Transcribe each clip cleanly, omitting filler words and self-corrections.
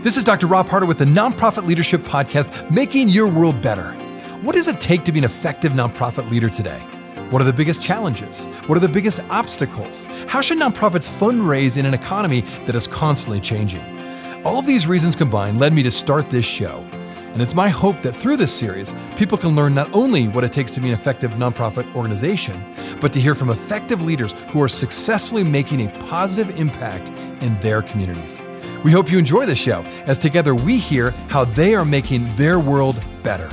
This is Dr. Rob Harder with the Nonprofit Leadership Podcast, Making Your World Better. What does it take to be an effective nonprofit leader today? What are the biggest challenges? What are the biggest obstacles? How should nonprofits fundraise in an economy that is constantly changing? All of these reasons combined led me to start this show. And it's my hope that through this series, people can learn not only what it takes to be an effective nonprofit organization, but to hear from effective leaders who are successfully making a positive impact in their communities. We hope you enjoy the show as together we hear how they are making their world better.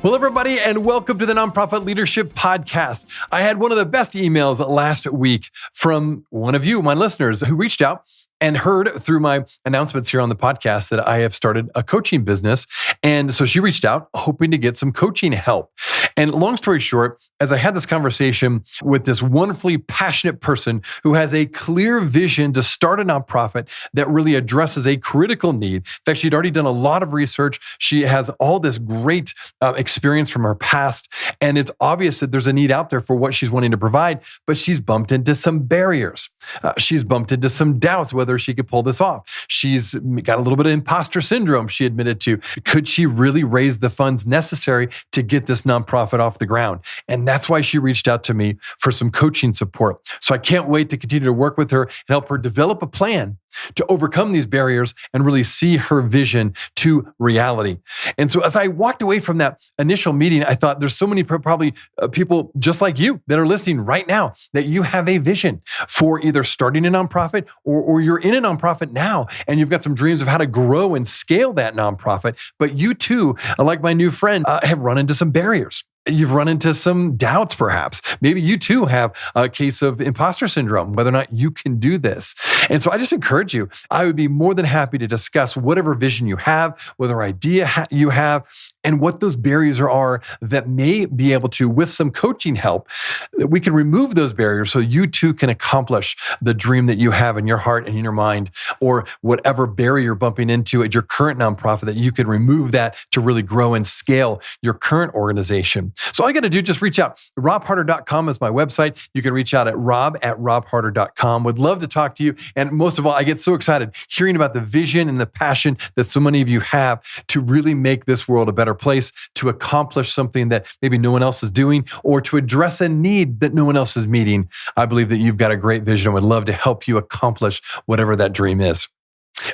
Well, everybody, and welcome to the Nonprofit Leadership Podcast. I had one of the best emails last week from one of you, my listeners, who reached out and heard through my announcements here on the podcast that I have started a coaching business. And so she reached out hoping to get some coaching help. And long story short, as I had this conversation with this wonderfully passionate person who has a clear vision to start a nonprofit that really addresses a critical need. In fact, she'd already done a lot of research. She has all this great experience from her past. And it's obvious that there's a need out there for what she's wanting to provide, but she's bumped into some barriers. She's bumped into some doubts whether she could pull this off. She's got a little bit of imposter syndrome, she admitted to. Could she really raise the funds necessary to get this nonprofit off the ground? And that's why she reached out to me for some coaching support. So I can't wait to continue to work with her and help her develop a plan to overcome these barriers and really see her vision to reality. And so as I walked away from that initial meeting, I thought there's so many probably people just like you that are listening right now that you have a vision for either starting a nonprofit or you're in a nonprofit now and you've got some dreams of how to grow and scale that nonprofit. But you too, like my new friend, have run into some barriers. You've run into some doubts, perhaps. Maybe you too have a case of imposter syndrome, whether or not you can do this. And so I just encourage you, I would be more than happy to discuss whatever vision you have, whatever idea you have, and what those barriers are that may be able to, with some coaching help, that we can remove those barriers so you too can accomplish the dream that you have in your heart and in your mind, or whatever barrier you're bumping into at your current nonprofit, that you can remove that to really grow and scale your current organization. So all you got to do, just reach out. robharder.com is my website. You can reach out at rob@robharder.com. Would love to talk to you. And most of all, I get so excited hearing about the vision and the passion that so many of you have to really make this world a better place, to accomplish something that maybe no one else is doing, or to address a need that no one else is meeting. I believe that you've got a great vision and would love to help you accomplish whatever that dream is.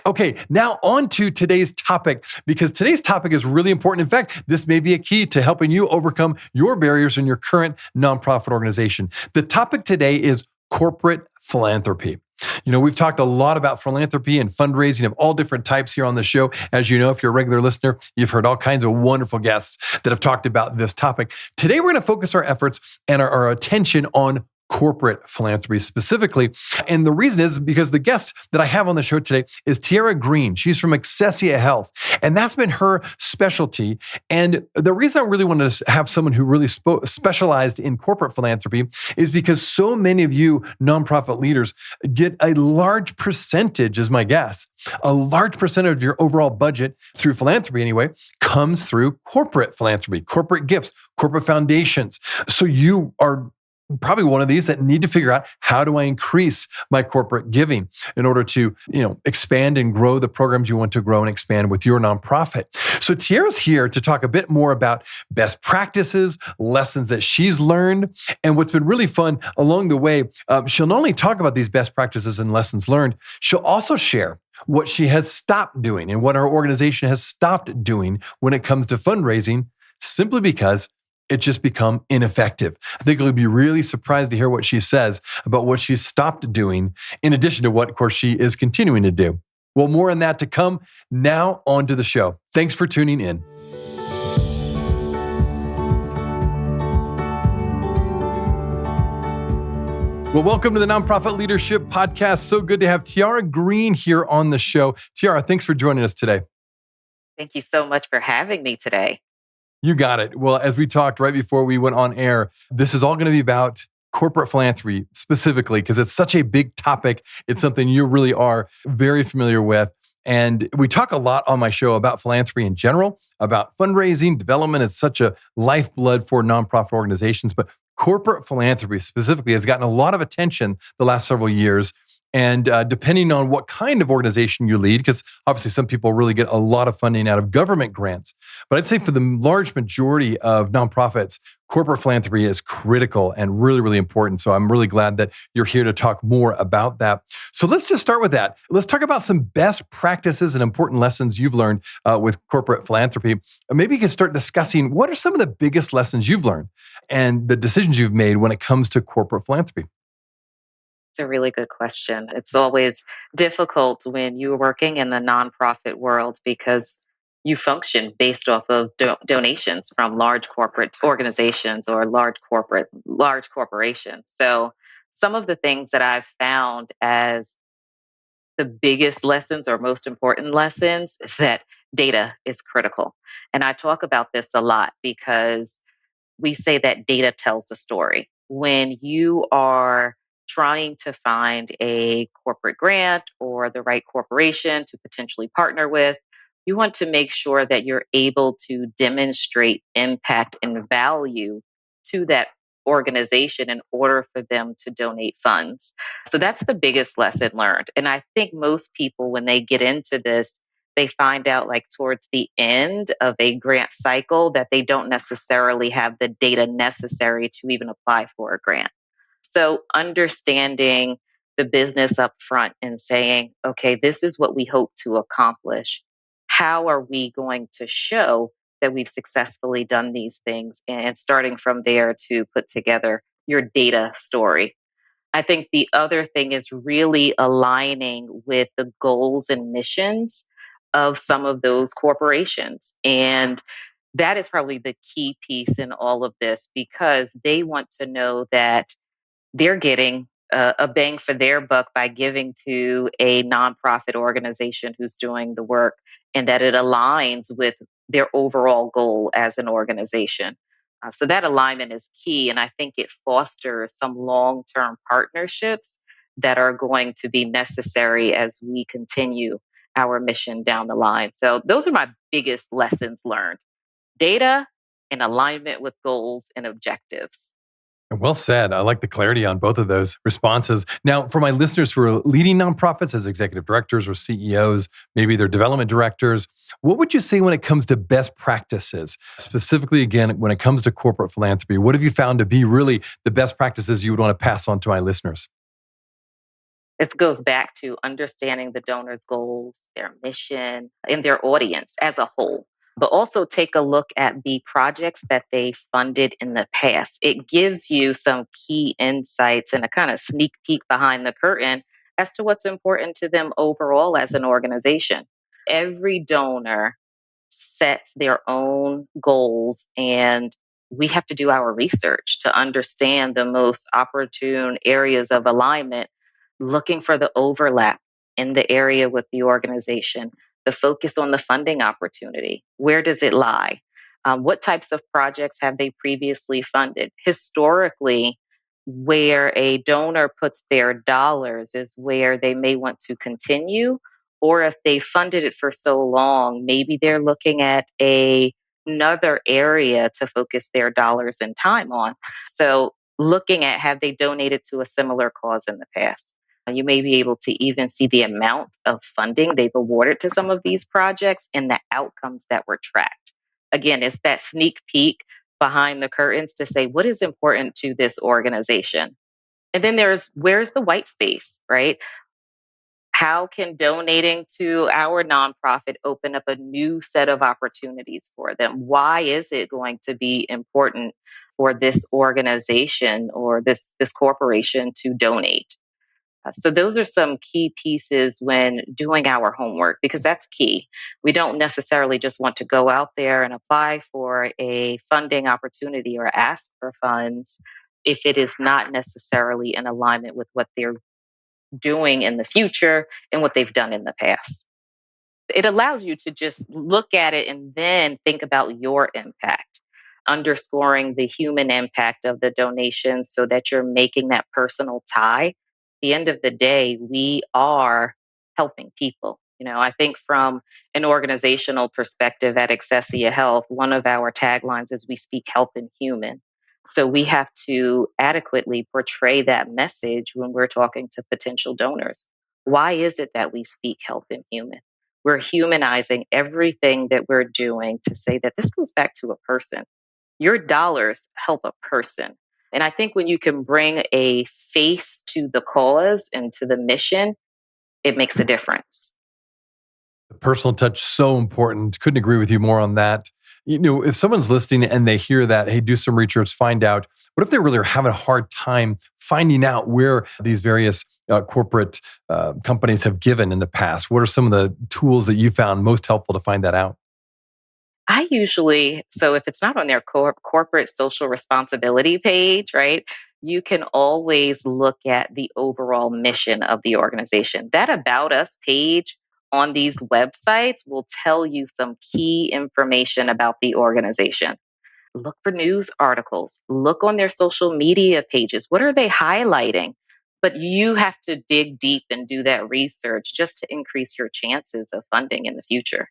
Okay, now on to today's topic, because today's topic is really important. In fact, this may be a key to helping you overcome your barriers in your current nonprofit organization. The topic today is corporate philanthropy. You know, we've talked a lot about philanthropy and fundraising of all different types here on the show. As you know, if you're a regular listener, you've heard all kinds of wonderful guests that have talked about this topic. Today, we're going to focus our efforts and our attention on corporate philanthropy specifically. And the reason is because the guest that I have on the show today is Tiara Green. She's from Accessia Health, and that's been her specialty. And the reason I really wanted to have someone who really specialized in corporate philanthropy is because so many of you nonprofit leaders get a large percentage, is my guess, a large percentage of your overall budget through philanthropy anyway, comes through corporate philanthropy, corporate gifts, corporate foundations. So you are probably one of these that need to figure out, how do I increase my corporate giving in order to, expand and grow the programs you want to grow and expand with your nonprofit. So Tiara's here to talk a bit more about best practices, lessons that she's learned, and what's been really fun along the way. She'll not only talk about these best practices and lessons learned, she'll also share what she has stopped doing and what our organization has stopped doing when it comes to fundraising, simply because it's just become ineffective. I think you'll be really surprised to hear what she says about what she's stopped doing, in addition to what, of course, she is continuing to do. Well, more on that to come. Now, on to the show. Thanks for tuning in. Well, welcome to the Nonprofit Leadership Podcast. So good to have Tiara Green here on the show. Tiara, thanks for joining us today. Thank you so much for having me today. You got it. Well, as we talked right before we went on air, this is all going to be about corporate philanthropy specifically, because it's such a big topic. It's something you really are very familiar with. And we talk a lot on my show about philanthropy in general, about fundraising, development. It's such a lifeblood for nonprofit organizations, but corporate philanthropy specifically has gotten a lot of attention the last several years. And depending on what kind of organization you lead, because obviously some people really get a lot of funding out of government grants. But I'd say for the large majority of nonprofits, corporate philanthropy is critical and really, really important. So I'm really glad that you're here to talk more about that. So let's just start with that. Let's talk about some best practices and important lessons you've learned with corporate philanthropy. Maybe you can start discussing what are some of the biggest lessons you've learned and the decisions you've made when it comes to corporate philanthropy. It's a really good question. It's always difficult when you're working in the nonprofit world because you function based off of donations from large corporate organizations or large corporations. So some of the things that I've found as the biggest lessons or most important lessons is that data is critical. And I talk about this a lot because we say that data tells a story. When you are trying to find a corporate grant or the right corporation to potentially partner with, you want to make sure that you're able to demonstrate impact and value to that organization in order for them to donate funds. So that's the biggest lesson learned. And I think most people, when they get into this, they find out like towards the end of a grant cycle that they don't necessarily have the data necessary to even apply for a grant. So understanding the business up front and saying, okay, this is what we hope to accomplish. How are we going to show that we've successfully done these things? And starting from there to put together your data story. I think the other thing is really aligning with the goals and missions of some of those corporations. And that is probably the key piece in all of this because they want to know that they're getting a bang for their buck by giving to a nonprofit organization who's doing the work and that it aligns with their overall goal as an organization. So that alignment is key. And I think it fosters some long term partnerships that are going to be necessary as we continue our mission down the line. So those are my biggest lessons learned: data in alignment with goals and objectives. Well said. I like the clarity on both of those responses. Now, for my listeners who are leading nonprofits as executive directors or CEOs, maybe they're development directors, what would you say when it comes to best practices? Specifically, again, when it comes to corporate philanthropy, what have you found to be really the best practices you would want to pass on to my listeners? This goes back to understanding the donor's goals, their mission, and their audience as a whole. But also take a look at the projects that they funded in the past. It gives you some key insights and a kind of sneak peek behind the curtain as to what's important to them overall as an organization. Every donor sets their own goals, and we have to do our research to understand the most opportune areas of alignment, looking for the overlap in the area with the organization, the focus on the funding opportunity. Where does it lie? What types of projects have they previously funded? Historically, where a donor puts their dollars is where they may want to continue, or if they funded it for so long, maybe they're looking at another area to focus their dollars and time on. So looking at, have they donated to a similar cause in the past? You may be able to even see the amount of funding they've awarded to some of these projects and the outcomes that were tracked. Again, it's that sneak peek behind the curtains to say what is important to this organization. And then there's, where's the white space, right? How can donating to our nonprofit open up a new set of opportunities for them? Why is it going to be important for this organization or this corporation to donate? So those are some key pieces when doing our homework because that's key. We don't necessarily just want to go out there and apply for a funding opportunity or ask for funds if it is not necessarily in alignment with what they're doing in the future and what they've done in the past. It allows you to just look at it and then think about your impact, underscoring the human impact of the donation so that you're making that personal tie. At the end of the day, we are helping people. I think from an organizational perspective at Accessia Health, one of our taglines is we speak health and human. So we have to adequately portray that message when we're talking to potential donors. Why is it that we speak health and human? We're humanizing everything that we're doing to say that this goes back to a person. Your dollars help a person. And I think when you can bring a face to the cause and to the mission, it makes a difference. The personal touch, so important. Couldn't agree with you more on that. If someone's listening and they hear that, hey, do some research, find out. What if they really are having a hard time finding out where these various corporate companies have given in the past? What are some of the tools that you found most helpful to find that out? I usually, so if it's not on their corporate social responsibility page, right, you can always look at the overall mission of the organization. That About Us page on these websites will tell you some key information about the organization. Look for news articles, look on their social media pages. What are they highlighting? But you have to dig deep and do that research just to increase your chances of funding in the future.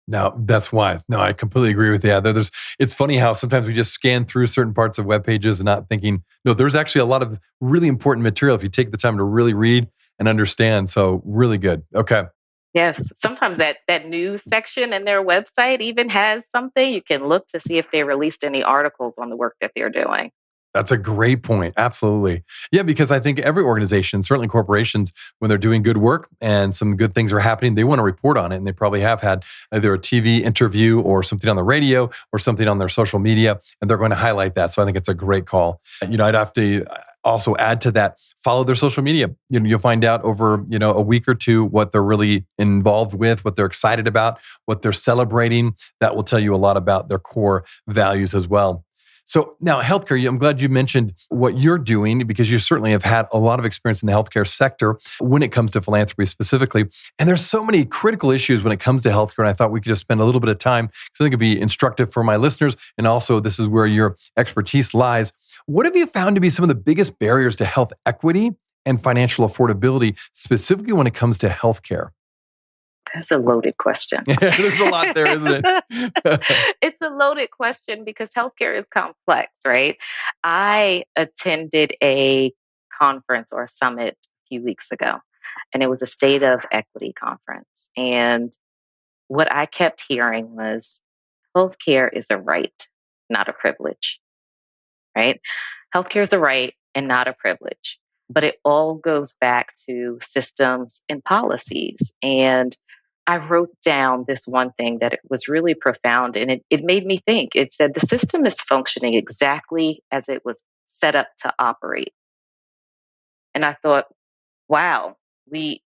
No, that's wise. No, I completely agree with you. Yeah, it's funny how sometimes we just scan through certain parts of web pages and not thinking, no, there's actually a lot of really important material if you take the time to really read and understand. So really good. Okay. Yes, sometimes that news section in their website even has something. You can look to see if they released any articles on the work that they're doing. That's a great point. Absolutely. Yeah, because I think every organization, certainly corporations, when they're doing good work and some good things are happening, they want to report on it. And they probably have had either a TV interview or something on the radio or something on their social media, and they're going to highlight that. So I think it's a great call. I'd have to also add to that, follow their social media. You'll find out over, a week or two what they're really involved with, what they're excited about, what they're celebrating. That will tell you a lot about their core values as well. So now healthcare, I'm glad you mentioned what you're doing because you certainly have had a lot of experience in the healthcare sector when it comes to philanthropy specifically. And there's so many critical issues when it comes to healthcare. And I thought we could just spend a little bit of time because I think it'd be instructive for my listeners. And also this is where your expertise lies. What have you found to be some of the biggest barriers to health equity and financial affordability, specifically when it comes to healthcare? That's a loaded question. There's a lot there, isn't it? It's a loaded question because healthcare is complex, right? I attended a conference or a summit a few weeks ago, and it was a state of equity conference. And what I kept hearing was healthcare is a right, not a privilege, right? Healthcare is a right and not a privilege. But it all goes back to systems and policies. And I wrote down this one thing that it was really profound and it made me think. It said the system is functioning exactly as it was set up to operate. And I thought, wow, we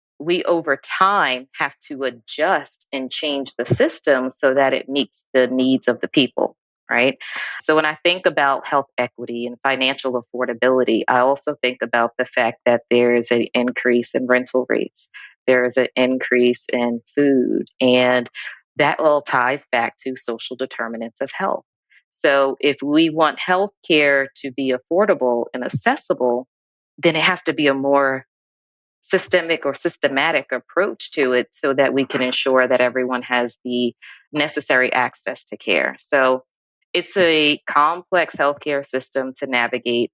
over time have to adjust and change the system so that it meets the needs of the people, right? So when I think about health equity and financial affordability, I also think about the fact that there is an increase in rental rates, there is an increase in food, and that all ties back to social determinants of health. So if we want health care to be affordable and accessible, then it has to be a more systemic or systematic approach to it so that we can ensure that everyone has the necessary access to care. So it's a complex healthcare system to navigate.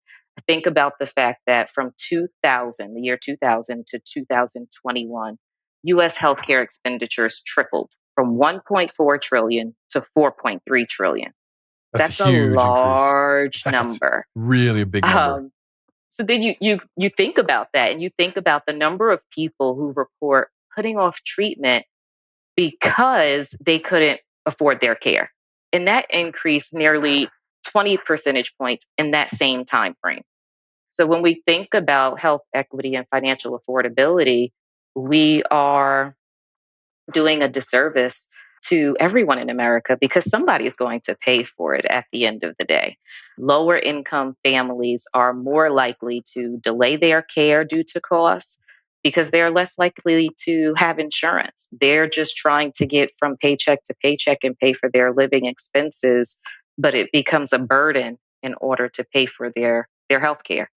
Think about the fact that from 2000, the year 2000 to 2021, US healthcare expenditures tripled from 1.4 trillion to 4.3 trillion. That's a That's a huge increase. large That's number. really a big number. So then you think about that and you think about the number of people who report putting off treatment because they couldn't afford their care. And that increased nearly 20 percentage points in that same time frame. So when we think about health equity and financial affordability, we are doing a disservice to everyone in America because somebody is going to pay for it at the end of the day. Lower income families are more likely to delay their care due to costs because they're less likely to have insurance. They're just trying to get from paycheck to paycheck and pay for their living expenses, but it becomes a burden in order to pay for their health care.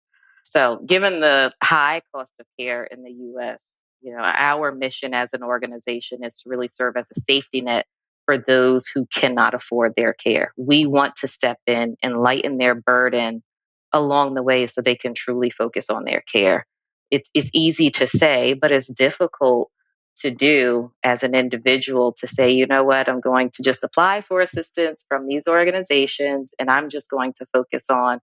So, given the high cost of care in the US, our mission as an organization is to really serve as a safety net for those who cannot afford their care. We want to step in and lighten their burden along the way so they can truly focus on their care. It's easy to say, but it's difficult to do as an individual to say, you know what, I'm going to just apply for assistance from these organizations and I'm just going to focus on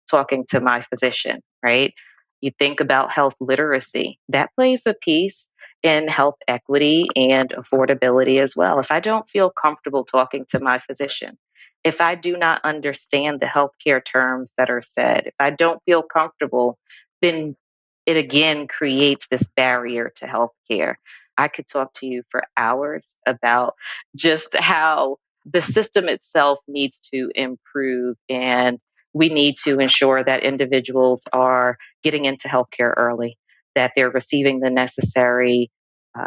talking to my physician, right? You think about health literacy, that plays a piece in health equity and affordability as well. If I don't feel comfortable talking to my physician, if I do not understand the healthcare terms that are said, if I don't feel comfortable, then it again creates this barrier to healthcare. I could talk to you for hours about just how the system itself needs to improve, and we need to ensure that individuals are getting into healthcare early, that they're receiving the necessary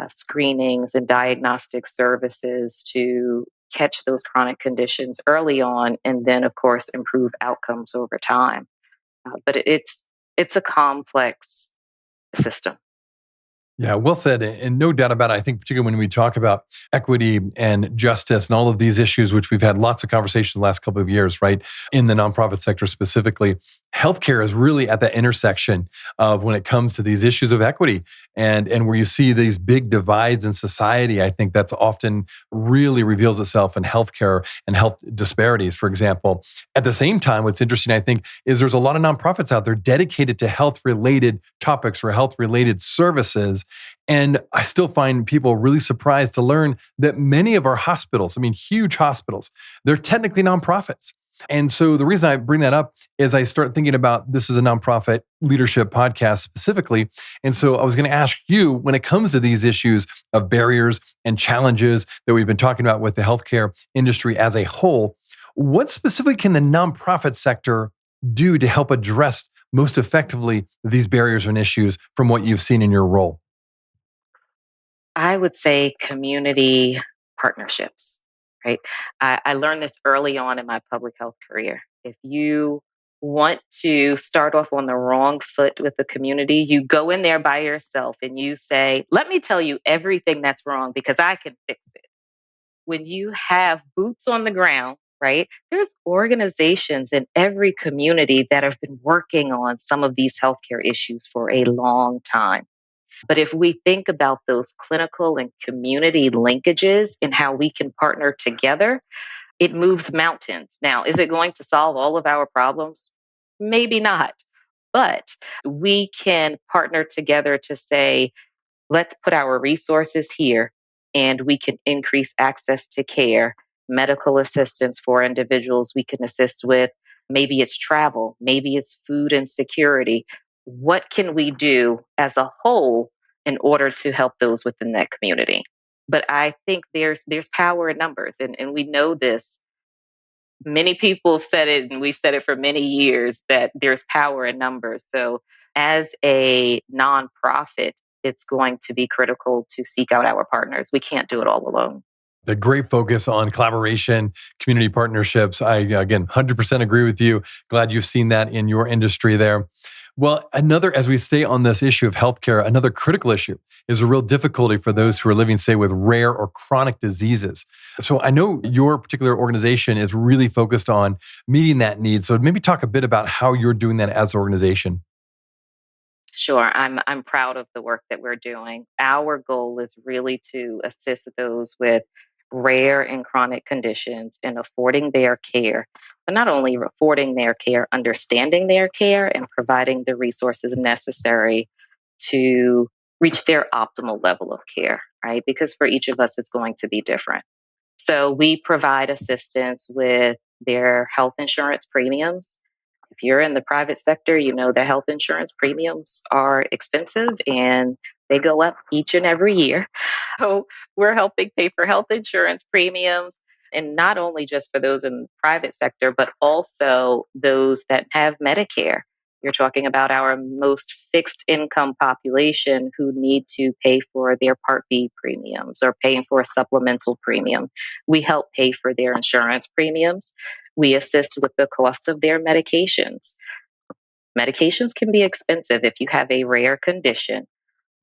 screenings and diagnostic services to catch those chronic conditions early on, and then, of course, improve outcomes over time. But it's a complex system. Yeah, well said. And no doubt about it. I think, particularly when we talk about equity and justice and all of these issues, which we've had lots of conversations the last couple of years, right, in the nonprofit sector specifically, healthcare is really at the intersection of when it comes to these issues of equity and where you see these big divides in society. I think that's often really reveals itself in healthcare and health disparities, for example. At the same time, what's interesting, I think, is there's a lot of nonprofits out there dedicated to health related topics or health related services. And I still find people really surprised to learn that many of our hospitals, I mean, huge hospitals, they're technically nonprofits. And so the reason I bring that up is I start thinking about this is a nonprofit leadership podcast specifically. And so I was going to ask you, when it comes to these issues of barriers and challenges that we've been talking about with the healthcare industry as a whole, what specifically can the nonprofit sector do to help address most effectively these barriers and issues from what you've seen in your role? I would say community partnerships, right? I learned this early on in my public health career. If you want to start off on the wrong foot with the community, you go in there by yourself and you say, let me tell you everything that's wrong because I can fix it. When you have boots on the ground, right? There's organizations in every community that have been working on some of these healthcare issues for a long time. But if we think about those clinical and community linkages and how we can partner together, it moves mountains. Now, is it going to solve all of our problems? Maybe not. But we can partner together to say, let's put our resources here and we can increase access to care, medical assistance for individuals we can assist with. Maybe it's travel, maybe it's food and security. What can we do as a whole in order to help those within that community? But I think there's power in numbers, and we know this. Many people have said it, and we've said it for many years that there's power in numbers. So, as a nonprofit, it's going to be critical to seek out our partners. We can't do it all alone. The great focus on collaboration, community partnerships. I, again, 100% agree with you. Glad you've seen that in your industry there. Well, as we stay on this issue of healthcare, another critical issue is a real difficulty for those who are living, say, with rare or chronic diseases. So I know your particular organization is really focused on meeting that need. So maybe talk a bit about how you're doing that as an organization. Sure, I'm proud of the work that we're doing. Our goal is really to assist those with rare and chronic conditions in affording their care, but not only affording their care, understanding their care and providing the resources necessary to reach their optimal level of care, right? Because for each of us, it's going to be different. So we provide assistance with their health insurance premiums. If you're in the private sector, you know the health insurance premiums are expensive and they go up each and every year. So we're helping pay for health insurance premiums, and not only just for those in the private sector, but also those that have Medicare. You're talking about our most fixed income population who need to pay for their Part B premiums or paying for a supplemental premium. We help pay for their insurance premiums. We assist with the cost of their medications. Medications can be expensive if you have a rare condition.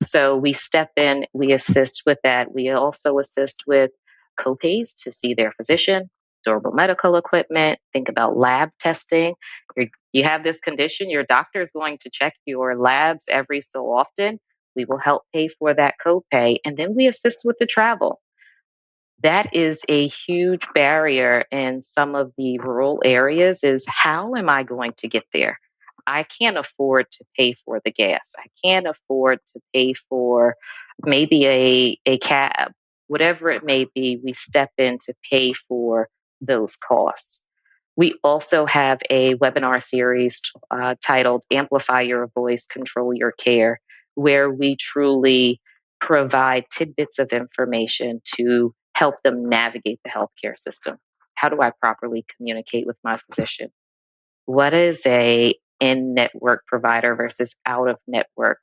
So we step in, we assist with that. We also assist with copays to see their physician, durable medical equipment. Think about lab testing. You have this condition, your doctor is going to check your labs every so often. We will help pay for that copay, and then we assist with the travel. That is a huge barrier in some of the rural areas is how am I going to get there? I can't afford to pay for the gas. I can't afford to pay for maybe a cab. Whatever it may be, we step in to pay for those costs. We also have a webinar series titled Amplify Your Voice, Control Your Care, where we truly provide tidbits of information to help them navigate the healthcare system. How do I properly communicate with my physician? What is a in-network provider versus out of network?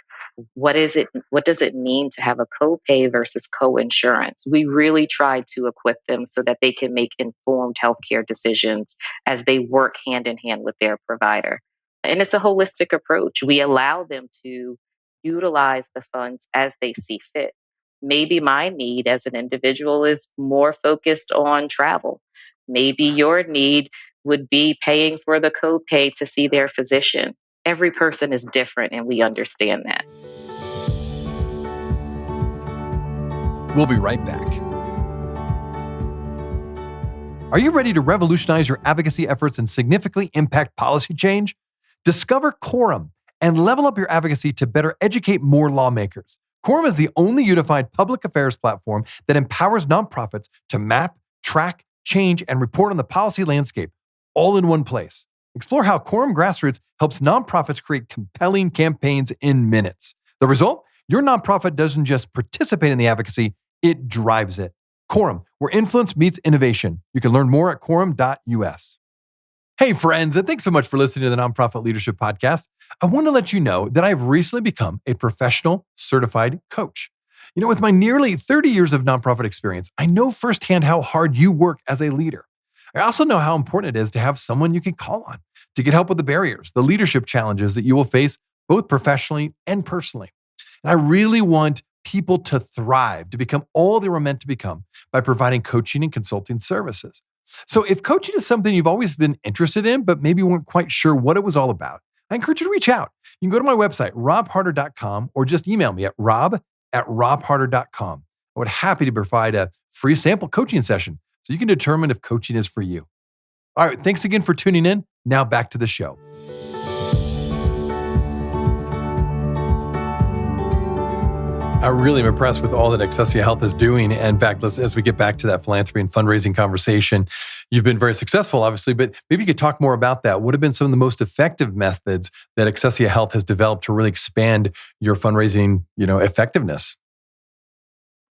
What is it? What does it mean to have a copay versus co-insurance? We really try to equip them so that they can make informed healthcare decisions as they work hand in hand with their provider. And it's a holistic approach. We allow them to utilize the funds as they see fit. Maybe my need as an individual is more focused on travel. Maybe your need would be paying for the copay to see their physician. Every person is different, and we understand that. We'll be right back. Are you ready to revolutionize your advocacy efforts and significantly impact policy change? Discover Quorum and level up your advocacy to better educate more lawmakers. Quorum is the only unified public affairs platform that empowers nonprofits to map, track, change, and report on the policy landscape, all in one place. Explore how Quorum Grassroots helps nonprofits create compelling campaigns in minutes. The result? Your nonprofit doesn't just participate in the advocacy, it drives it. Quorum, where influence meets innovation. You can learn more at quorum.us. Hey, friends, and thanks so much for listening to the Nonprofit Leadership Podcast. I want to let you know that I've recently become a professional certified coach. With my nearly 30 years of nonprofit experience, I know firsthand how hard you work as a leader. I also know how important it is to have someone you can call on to get help with the barriers, the leadership challenges that you will face both professionally and personally. And I really want people to thrive, to become all they were meant to become by providing coaching and consulting services. So if coaching is something you've always been interested in, but maybe weren't quite sure what it was all about, I encourage you to reach out. You can go to my website, robharder.com, or just email me at rob@robharder.com. I would happy to provide a free sample coaching session so you can determine if coaching is for you. All right, thanks again for tuning in. Now back to the show. I really am impressed with all that Accessia Health is doing. And in fact, as we get back to that philanthropy and fundraising conversation, you've been very successful, obviously, but maybe you could talk more about that. What have been some of the most effective methods that Accessia Health has developed to really expand your fundraising, effectiveness?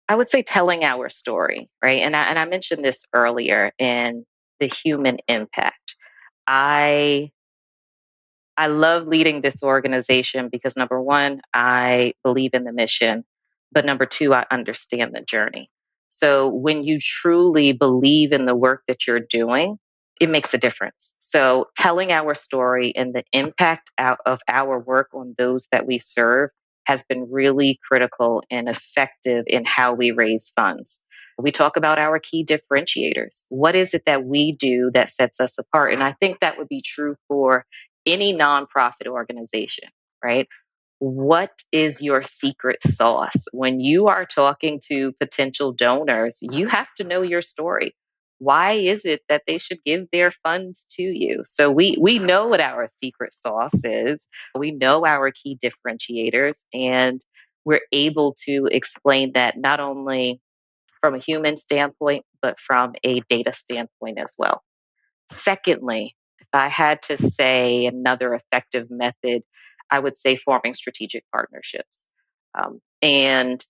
I would say telling our story, right? And I mentioned this earlier in the human impact. I love leading this organization because number one, I believe in the mission, but number two, I understand the journey. So when you truly believe in the work that you're doing, it makes a difference. So telling our story and the impact out of our work on those that we serve has been really critical and effective in how we raise funds. We talk about our key differentiators. What is it that we do that sets us apart? And I think that would be true for any nonprofit organization, right? What is your secret sauce? When you are talking to potential donors, you have to know your story. Why is it that they should give their funds to you? So we know what our secret sauce is. We know our key differentiators, and we're able to explain that not only from a human standpoint, but from a data standpoint as well. Secondly, if I had to say another effective method, I would say forming strategic partnerships. And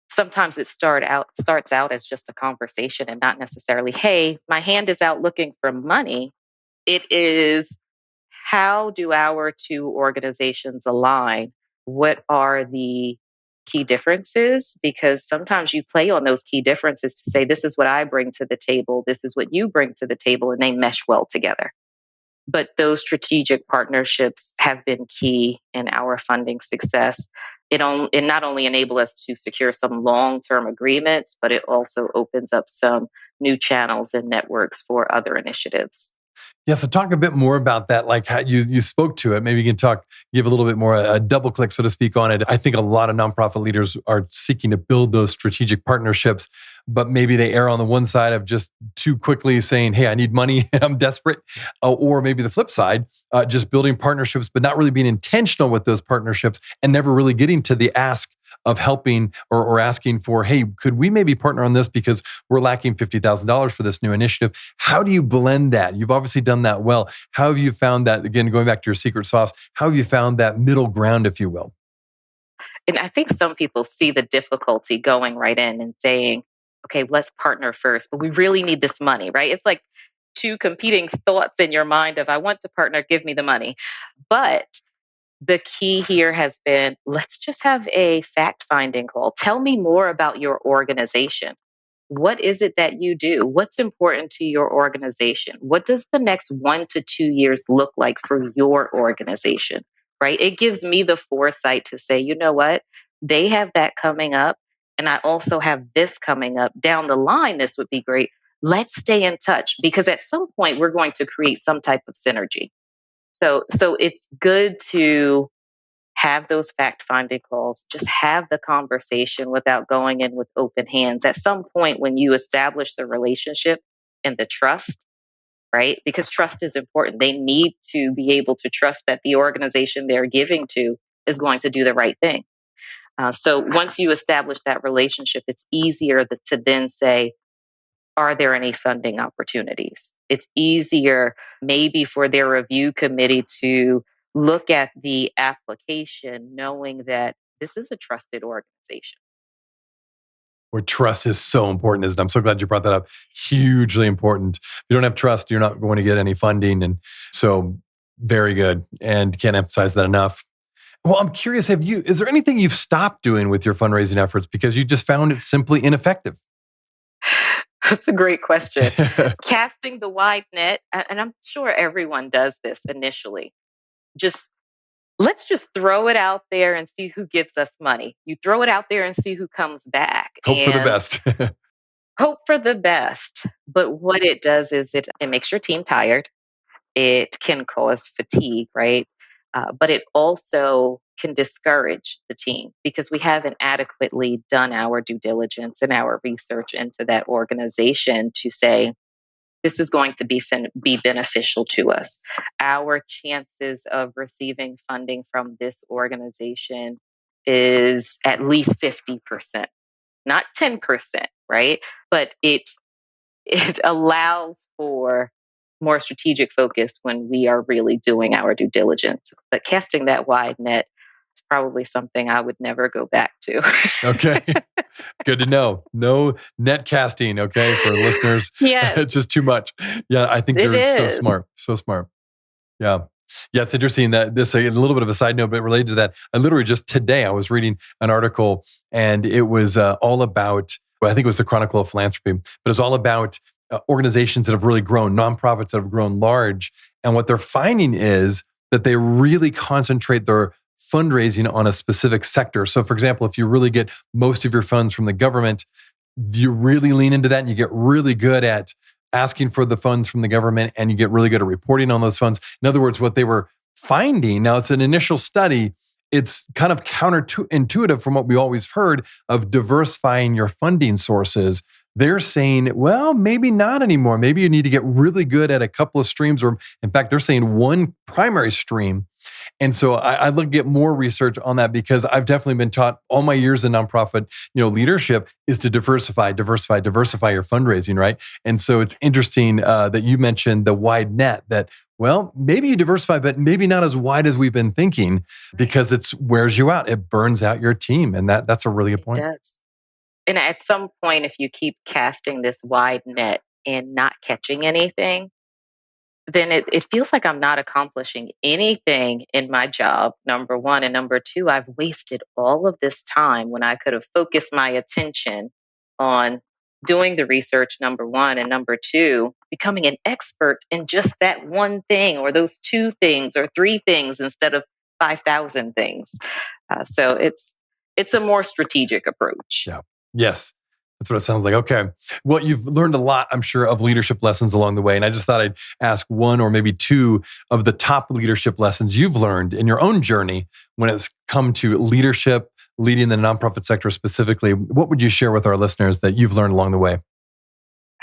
sometimes it starts out as just a conversation and not necessarily, hey, my hand is out looking for money. It is, how do our two organizations align? What are the key differences? Because sometimes you play on those key differences to say, this is what I bring to the table, this is what you bring to the table, and they mesh well together. But those strategic partnerships have been key in our funding success. It not only enables us to secure some long-term agreements, but it also opens up some new channels and networks for other initiatives. Yeah, so talk a bit more about that, like how you spoke to it. Maybe you can give a little bit more, a double click, so to speak, on it. I think a lot of nonprofit leaders are seeking to build those strategic partnerships, but maybe they err on the one side of just too quickly saying, "Hey, I need money, I'm desperate," or maybe the flip side, just building partnerships, but not really being intentional with those partnerships and never really getting to the ask of helping or asking for, "Hey, could we maybe partner on this because we're lacking $50,000 for this new initiative?" How do you blend that? You've obviously done that well. How have you found that, again, going back to your secret sauce, how have you found that middle ground, if you will? And I think some people see the difficulty going right in and saying, okay, let's partner first, but we really need this money, right? It's like two competing thoughts in your mind of, I want to partner, give me the money. But the key here has been, let's just have a fact finding call. Tell me more about your organization. What is it that you do? What's important to your organization? What does the next 1 to 2 years look like for your organization? Right? It gives me the foresight to say, you know what? They have that coming up. And I also have this coming up down the line. This would be great. Let's stay in touch because at some point we're going to create some type of synergy. So it's good to have those fact finding calls, just have the conversation without going in with open hands. At some point, when you establish the relationship and the trust, right? Because trust is important. They need to be able to trust that the organization they're giving to is going to do the right thing. So once you establish that relationship, it's easier to then say, are there any funding opportunities? It's easier maybe for their review committee to look at the application knowing that this is a trusted organization. Where trust is so important, isn't it? I'm so glad you brought that up. Hugely important. If you don't have trust, you're not going to get any funding. And so, very good. And can't emphasize that enough. Well, I'm curious, is there anything you've stopped doing with your fundraising efforts because you just found it simply ineffective? That's a great question. Casting the wide net, and I'm sure everyone does this initially. Just let's just throw it out there and see who gives us money. You throw it out there and see who comes back. Hope for the And best. hope for the best. But what it does is it makes your team tired. It can cause fatigue, right? But it also can discourage the team because we haven't adequately done our due diligence and our research into that organization to say, this is going to be beneficial to us. Our chances of receiving funding from this organization is at least 50%, not 10%, right? But it allows for more strategic focus when we are really doing our due diligence. But casting that wide net is probably something I would never go back to. Okay. Good to know. No net casting, okay, for listeners. It's Yes, just too much. Yeah, I think it you're so is. smart. So smart. Yeah. Yeah, it's interesting that this, a little bit of a side note, but related to that, I literally just today, I was reading an article and it was all about, well, I think it was the Chronicle of Philanthropy, but it's all about organizations that have really grown, nonprofits that have grown large. And what they're finding is that they really concentrate their fundraising on a specific sector. So, for example, if you really get most of your funds from the government, you really lean into that and you get really good at asking for the funds from the government and you get really good at reporting on those funds. In other words, what they were finding, now it's an initial study, it's kind of counterintuitive from what we always heard of diversifying your funding sources. They're saying, well, maybe not anymore. Maybe you need to get really good at a couple of streams, or in fact, they're saying one primary stream. And so I look at more research on that because I've definitely been taught all my years in nonprofit, leadership is to diversify your fundraising, right? And so it's interesting that you mentioned the wide net. That, well, maybe you diversify, but maybe not as wide as we've been thinking because it wears you out. It burns out your team, and that's a really good It point. does. And at some point, if you keep casting this wide net and not catching anything, then it feels like I'm not accomplishing anything in my job, number one. And number two, I've wasted all of this time when I could have focused my attention on doing the research, number one, and number two, becoming an expert in just that one thing or those two things or three things instead of 5,000 things. So it's a more strategic approach. Yeah. Yes. That's what it sounds like. Okay. Well, you've learned a lot, I'm sure, of leadership lessons along the way. And I just thought I'd ask one or maybe two of the top leadership lessons you've learned in your own journey when it's come to leadership, leading the nonprofit sector specifically. What would you share with our listeners that you've learned along the way?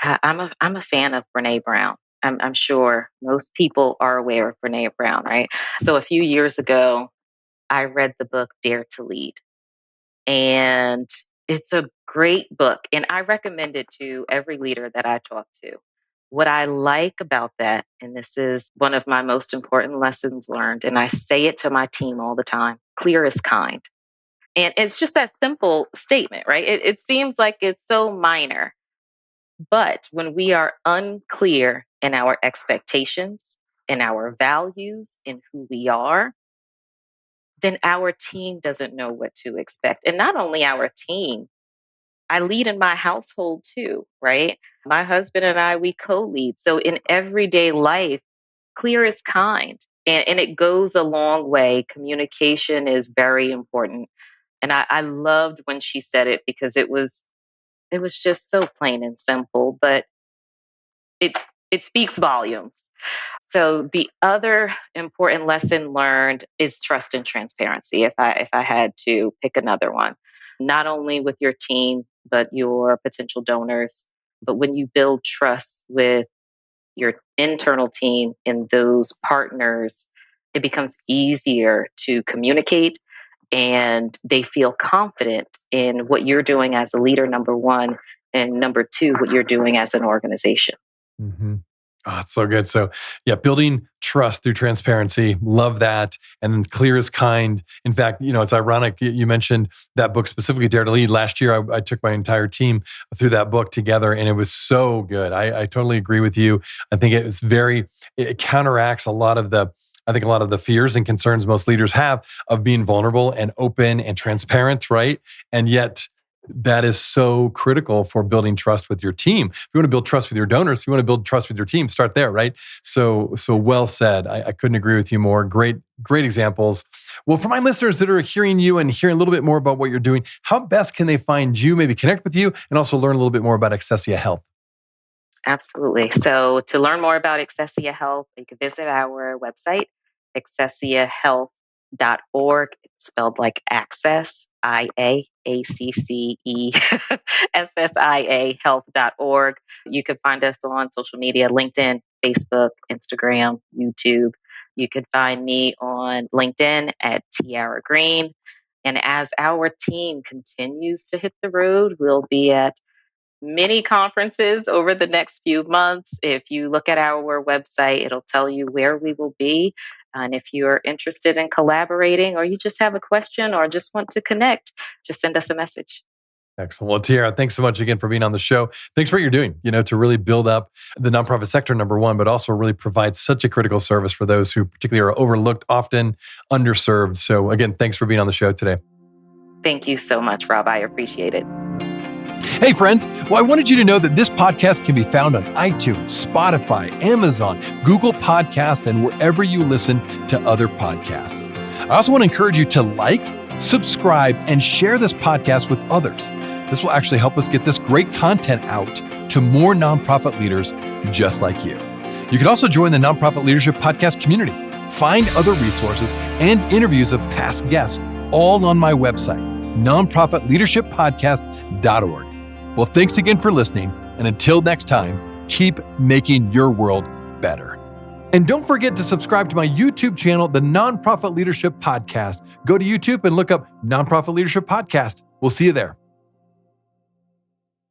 I'm a fan of Brene Brown. I'm sure most people are aware of Brene Brown, right? So a few years ago, I read the book Dare to Lead. And it's a great book. And I recommend it to every leader that I talk to. What I like about that, and this is one of my most important lessons learned, and I say it to my team all the time, clear is kind. And it's just that simple statement, right? It seems like it's so minor. But when we are unclear in our expectations, in our values, in who we are, then our team doesn't know what to expect. And not only our team, I lead in my household too, right? My husband and I, we co lead. So in everyday life, clear is kind. And it goes a long way. Communication is very important. And I loved when she said it because it was just so plain and simple, but it it speaks volumes. So the other important lesson learned is trust and transparency. If I had to pick another one, not only with your team but your potential donors, but when you build trust with your internal team and those partners, it becomes easier to communicate and they feel confident in what you're doing as a leader, number one, and number two, what you're doing as an organization. Mm-hmm. Oh, it's so good. So, yeah, building trust through transparency. Love that. And then clear is kind. In fact, it's ironic you mentioned that book specifically, Dare to Lead. Last year, I took my entire team through that book together, and it was so good. I totally agree with you. I think it counteracts I think a lot of the fears and concerns most leaders have of being vulnerable and open and transparent, right? And yet, that is so critical for building trust with your team. If you want to build trust with your donors, you want to build trust with your team, start there, right? So well said. I couldn't agree with you more. Great examples. Well, for my listeners that are hearing you and hearing a little bit more about what you're doing, how best can they find you, maybe connect with you, and also learn a little bit more about Accessia Health? Absolutely. So to learn more about Accessia Health, you can visit our website, accessiahealth.org. It's spelled like access, IAACCE, health.org. You can find us on social media, LinkedIn, Facebook, Instagram, YouTube. You can find me on LinkedIn at Tiara Green. And as our team continues to hit the road, we'll be at many conferences over the next few months. If you look at our website, it'll tell you where we will be. And if you're interested in collaborating or you just have a question or just want to connect, just send us a message. Excellent. Well, Tiara, thanks so much again for being on the show. Thanks for what you're doing, to really build up the nonprofit sector, number one, but also really provide such a critical service for those who particularly are overlooked, often underserved. So again, thanks for being on the show today. Thank you so much, Rob. I appreciate it. Hey, friends. Well, I wanted you to know that this podcast can be found on iTunes, Spotify, Amazon, Google Podcasts, and wherever you listen to other podcasts. I also want to encourage you to like, subscribe, and share this podcast with others. This will actually help us get this great content out to more nonprofit leaders just like you. You can also join the Nonprofit Leadership Podcast community. Find other resources and interviews of past guests all on my website, nonprofitleadershippodcast.org. Well, thanks again for listening. And until next time, keep making your world better. And don't forget to subscribe to my YouTube channel, the Nonprofit Leadership Podcast. Go to YouTube and look up Nonprofit Leadership Podcast. We'll see you there.